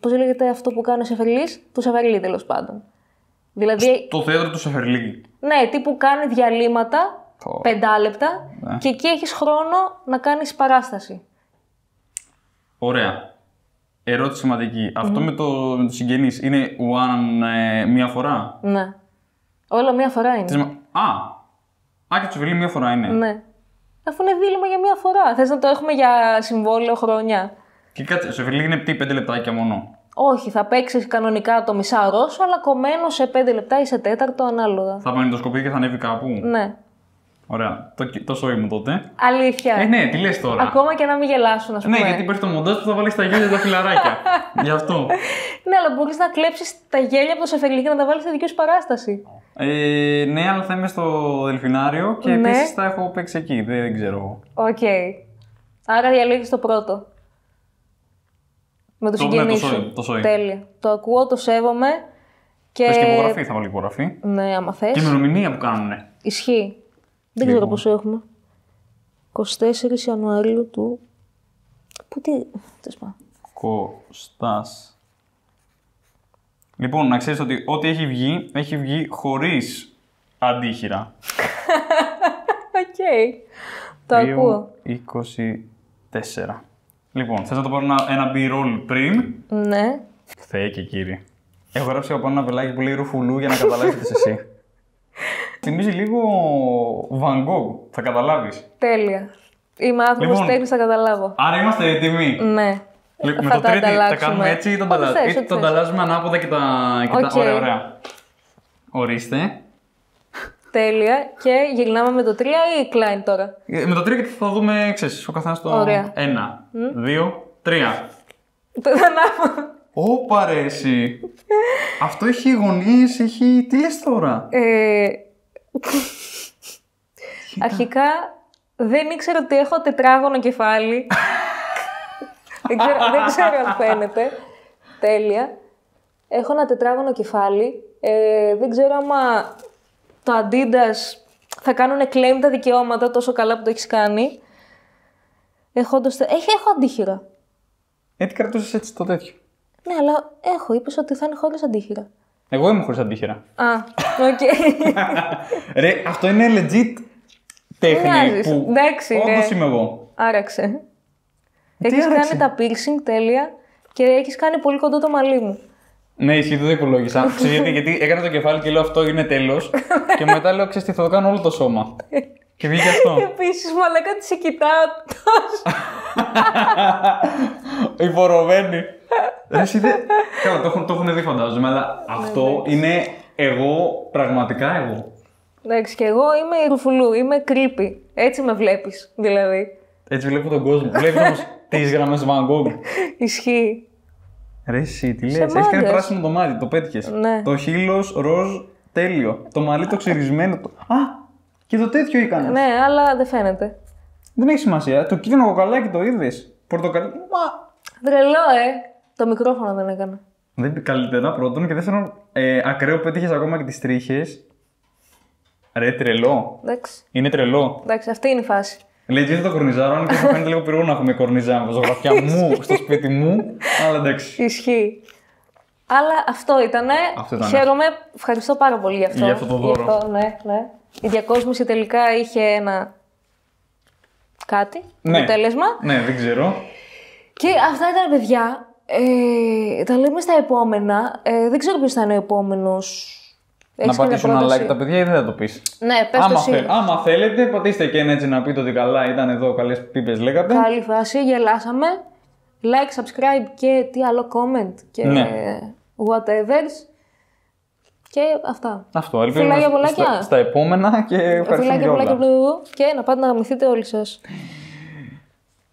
Πώς λέγεται αυτό που κάνει ο Σεφερλής? Του Σεφερλή, τέλος πάντων. Δηλαδή, στο θέατρο του Σεφερλή. Ναι, τύπου κάνει διαλύματα, 5 λεπτά, και εκεί έχεις χρόνο να κάνεις παράσταση. Ωραία. Ερώτηση σημαντική. Αυτό με το συγγενείς είναι μία φορά? Ναι. Όλα μία φορά είναι. Και το Σεφερλή μία φορά είναι. Ναι. Αφού είναι δίλημμα για μία φορά. Θες να το έχουμε για συμβόλαιο χρόνια? Και κάτσε, το Σεφερλή είναι 5 λεπτάκια μόνο? Όχι, θα παίξεις κανονικά το μισάωρό σου, αλλά κομμένο σε 5 λεπτά ή σε τέταρτο ανάλογα. Θα μαγνητοσκοπεί και θα ανέβει κάπου? Ναι. Ωραία. Το σόι μου τότε. Αλήθεια? Ναι, τι λες τώρα? Ακόμα και να μην γελάσουν, ας πούμε. Ναι, γιατί υπάρχει το μοντάζ που θα βάλεις τα γέλια τα φιλαράκια. Γι' αυτό. Ναι, αλλά μπορείς να κλέψεις τα γέλια από το Σεφερλί και να τα βάλεις στη δική σου παράσταση. Ναι, αλλά θα είμαι στο Δελφινάριο και επίσης θα έχω παίξει εκεί. Δεν ξέρω. Οκ. Άρα διαλέγεις το πρώτο. Με το συγγενείς σου. Το σόι. Τέλεια. Το ακούω, το σέβομαι. Πες και υπογραφή, θα βάλει υπογραφή. Ναι, άμα θες. Και ημερομηνία που κάνουνε. Ισχύει. Δεν ξέρω πόσο έχουμε. 24 Ιανουαρίου του. Πού τι. Κωστάς. Λοιπόν, να ξέρεις ότι ό,τι έχει βγει χωρίς αντίχειρα. Οκ. Το ακούω. 24. Λοιπόν, θες να το πάρω ένα B-roll πριν? Ναι. Θεέ και κύριε. Έχω γράψει από ένα βελάκι που λέει Ρουφουλού για να καταλάβεις τι είσαι εσύ. Θυμίζει λίγο Van Gogh, θα καταλάβεις. Τέλεια. Είμαι άνθρωπος τέχνης, θα καταλάβω. Άρα είμαστε έτοιμοι. Ναι. Με το τρίτη τα κάνουμε έτσι ή τον ταλλάζουμε ανάποδα και τα... Ωραία. Ορίστε. Τέλεια. Και γυρνάμε με το 3 ή κλάιν τώρα? Με το 3 και θα δούμε, ξέρεις, ο καθένας το 1, 2, 3. Ωπα ρε εσύ. Αυτό έχει γωνίες, έχει... Τι λες τώρα? Αρχικά δεν ήξερα ότι έχω τετράγωνο κεφάλι. δεν ξέρω αν φαίνεται. Τέλεια. Έχω ένα τετράγωνο κεφάλι. Δεν ξέρω άμα το Adidas θα κάνουν claim τα δικαιώματα τόσο καλά που το έχεις κάνει. Έχω αντίχειρα. Τι κρατούσες έτσι το τέτοιο? Ναι, αλλά είπες ότι θα είναι χωρίς αντίχειρα. Εγώ είμαι χωρίς αντίχειρα. Οκ. Ρε, αυτό είναι legit τέχνη που εντάξει, όντως είμαι εγώ. Άραξε. Έχεις άραξε? κάνει τα piercing τέλεια και έχεις κάνει πολύ κοντό το μαλλί μου. Ναι, ισχύει, δεν το υπολόγισα. Ξέρετε, γιατί έκανα το κεφάλι και λέω αυτό είναι τέλος. Και μετά λέω, ξέρεις τι, θα το κάνω όλο το σώμα. Και βγήκε αυτό. Επίσης, μαλάκα τη σε κοιτάω τόσο. Υπορωμένη. Εσύ δεν. Καλά, το έχουν δει φαντάζομαι, αλλά αυτό είναι εγώ, πραγματικά εγώ. Εντάξει, και εγώ είμαι η Ρουφουλού, είμαι creepy. Έτσι με βλέπεις, δηλαδή. Έτσι βλέπω τον κόσμο. Βλέπεις όμως τις γραμμές Van Gogh. Ισχύει. Ρε εσύ, τι λες, Σε έχεις κάνει μάγκας. πράσινο το μάτι, το πέτυχες. Ναι. Το χείλος ροζ, τέλειο. Το μαλλί το ξυρισμένο. Α, και το τέτοιο έκανες. Ναι, αλλά δεν φαίνεται. Δεν έχει σημασία. Το κίτρινο κοκαλάκι το είδες. Πορτοκαλί. Μα. Τρελό, Το μικρόφωνο δεν έκανα. Δεν είπε καλύτερα πρώτον και δεύτερον, ακραίο πέτυχες ακόμα και τις τρίχες. Ρε, τρελό. Εντάξει. Είναι τρελό. Εντάξει, αυτή είναι η φάση. Λέει και το κορνιζάρω, και θα φαίνεται λίγο περίεργο να έχουμε κορνιζά με ζωγραφιά μου στο σπίτι μου. Αλλά εντάξει. Ισχύει. Αλλά αυτό ήτανε. Αυτό ήτανε. Χαίρομαι. Ευχαριστώ πάρα πολύ γι' αυτό. Για αυτό το δώρο. Ναι, ναι. Η διακόσμηση τελικά είχε ένα. Κάτι. Ναι. Αποτέλεσμα. Ναι, δεν ξέρω. Και αυτά ήταν, παιδιά. Τα λέμε στα επόμενα. Δεν ξέρω ποιος θα είναι ο επόμενος. Να πατήσουν ένα like τα παιδιά ή δεν θα το πεις. Ναι, πες το εσύ. Άμα θέλετε, πατήστε και ένα έτσι να πείτε ότι καλά ήταν εδώ, καλές πίπες λέγατε. Καλή φάση, γελάσαμε. Like, subscribe και τι άλλο comment και Ναι. whatever. Και αυτά. Αυτό, ελπίζω Φιλάκια πολλάκια. στα επόμενα και ευχαριστούμε Φιλάκια για όλα. πολλάκια και να πάτε να γαμηθείτε όλοι σας.